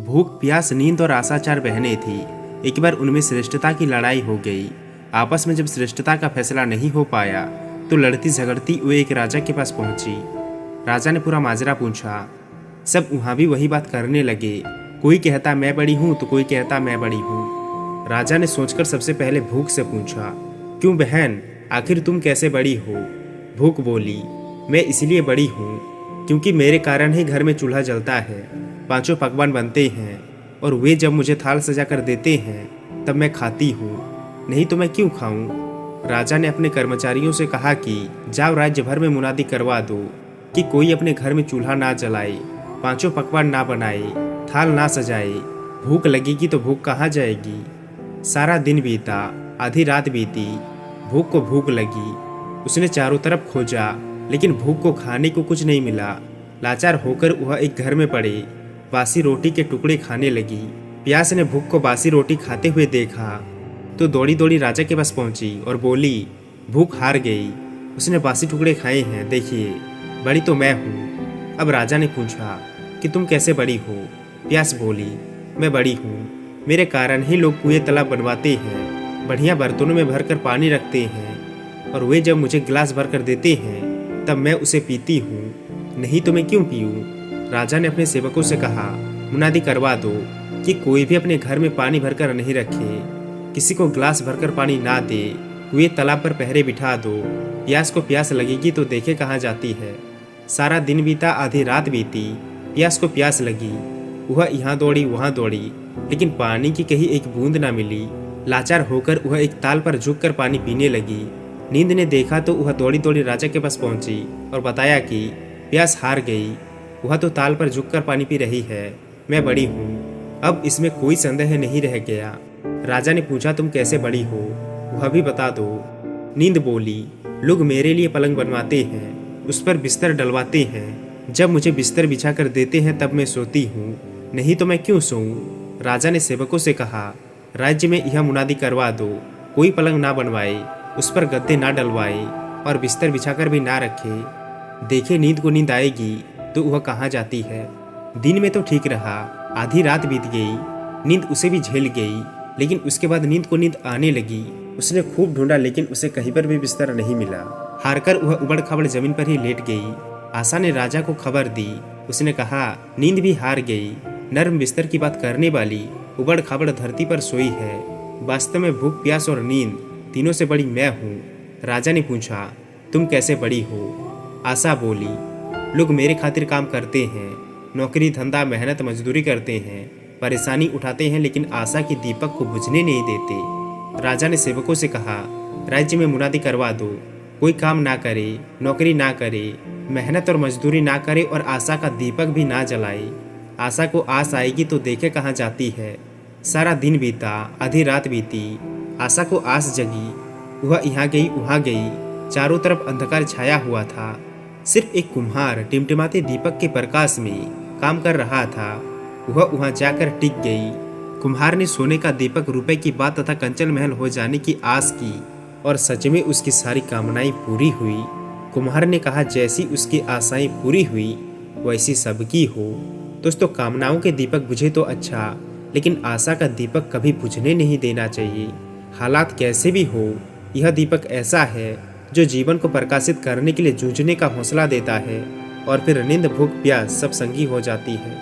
भूख, प्यास, नींद और आशा 4 बहनें थी। एक बार उनमें श्रेष्ठता की लड़ाई हो गई। आपस में जब श्रेष्ठता का फैसला नहीं हो पाया तो लड़ती झगड़ती वे एक राजा के पास पहुंची। राजा ने पूरा माजरा पूछा। सब वहाँ भी वही बात करने लगे। कोई कहता मैं बड़ी हूँ तो कोई कहता मैं बड़ी हूँ। राजा ने सोचकर सबसे पहले भूख से पूछा, क्यों बहन, आखिर तुम कैसे बड़ी हो? भूख बोली, मैं इसलिए बड़ी हूँ क्योंकि मेरे कारण ही घर में चूल्हा जलता है, 5 पकवान बनते हैं और वे जब मुझे थाल सजा कर देते हैं तब मैं खाती हूँ, नहीं तो मैं क्यों खाऊं? राजा ने अपने कर्मचारियों से कहा कि जाओ राज्य भर में मुनादी करवा दो कि कोई अपने घर में चूल्हा ना जलाए, 5 पकवान ना बनाए, थाल ना सजाए। भूख लगेगी तो भूख कहाँ जाएगी? सारा दिन बीता, आधी रात बीती, भूख को भूख लगी। उसने चारों तरफ खोजा लेकिन भूख को खाने को कुछ नहीं मिला। लाचार होकर वह एक घर में पड़े बासी रोटी के टुकड़े खाने लगी। प्यास ने भूख को बासी रोटी खाते हुए देखा तो दौड़ी दौड़ी राजा के पास पहुंची और बोली, भूख हार गई, उसने बासी टुकड़े खाए हैं, देखिए बड़ी तो मैं हूँ। अब राजा ने पूछा कि तुम कैसे बड़ी हो? प्यास बोली, मैं बड़ी हूँ, मेरे कारण ही लोग कुएं तालाब बनवाते हैं, बढ़िया बर्तनों में भरकर पानी रखते हैं और वे जब मुझे गिलास भर कर देते हैं तब मैं उसे पीती हूँ, नहीं तो मैं क्यों पीऊँ? राजा ने अपने सेवकों से कहा, मुनादी करवा दो कि कोई भी अपने घर में पानी भरकर नहीं रखे, किसी को गिलास भरकर पानी ना दे, कुएं तालाब पर पहरे बिठा दो। प्यास को प्यास लगेगी तो देखे कहाँ जाती है। सारा दिन बीता, आधी रात बीती, प्यास को प्यास लगी। वह यहाँ दौड़ी वहाँ दौड़ी लेकिन पानी की कहीं एक बूंद ना मिली। लाचार होकर वह एक ताल पर झुककर पानी पीने लगी। नींद ने देखा तो वह दौड़ी दौड़ी राजा के पास पहुंची और बताया कि प्यास हार गई, वह तो ताल पर झुककर पानी पी रही है, मैं बड़ी हूँ। अब इसमें कोई संदेह नहीं रह गया। राजा ने पूछा, तुम कैसे बड़ी हो? वह भी बता दो। नींद बोली, लोग मेरे लिए पलंग बनवाते हैं, उस पर बिस्तर डलवाते हैं, जब मुझे बिस्तर बिछा कर देते हैं तब मैं सोती हूँ, नहीं तो मैं क्यों सोऊं? राजा ने सेवकों से कहा, राज्य में यह मुनादी करवा दो, कोई पलंग ना बनवाए, उस पर गद्दे ना डलवाए और बिस्तर बिछाकर भी ना रखे। देखे नींद को नींद आएगी तो वह कहाँ जाती है। दिन में तो ठीक रहा, आधी रात बीत गई, नींद उसे भी झेल गई, लेकिन उसके बाद नींद को नींद आने लगी। उसने खूब ढूंढा लेकिन उसे कहीं पर भी बिस्तर नहीं मिला। हारकर वह उबड़ खाबड़ जमीन पर ही लेट गई। आशा ने राजा को खबर दी। उसने कहा, नींद भी हार गई, नर्म बिस्तर की बात करने वाली उबड़ खाबड़ धरती पर सोई है। वास्तव में भूख, प्यास और नींद तीनों से बड़ी मैं हूँ। राजा ने पूछा, तुम कैसे बड़ी हो? आशा बोली, लोग मेरे खातिर काम करते हैं, नौकरी धंधा मेहनत मजदूरी करते हैं, परेशानी उठाते हैं, लेकिन आशा की दीपक को बुझने नहीं देते। राजा ने सेवकों से कहा, राज्य में मुनादी करवा दो, कोई काम ना करे, नौकरी ना करे, मेहनत और मजदूरी ना करे और आशा का दीपक भी ना जलाए। आशा को आस आएगी तो देखे कहाँ जाती है। सारा दिन बीता, आधी रात बीती, आशा को आस जगी। वह यहाँ गई वहाँ गई, चारों तरफ अंधकार छाया हुआ था। सिर्फ एक कुम्हार टिमटिमाते दीपक के प्रकाश में काम कर रहा था। वह वहाँ जाकर टिक गई। कुम्हार ने सोने का दीपक, रुपए की बात तथा कंचन महल हो जाने की आस की और सच में उसकी सारी कामनाएं पूरी हुई। कुम्हार ने कहा, जैसी उसकी आशाएं पूरी हुई वैसी सबकी हो। दोस्तों, कामनाओं के दीपक बुझे तो अच्छा, लेकिन आशा का दीपक कभी बुझने नहीं देना चाहिए। हालात कैसे भी हो, यह दीपक ऐसा है जो जीवन को प्रकाशित करने के लिए जूझने का हौसला देता है और फिर नींद, भूख, प्यास सब संगी हो जाती है।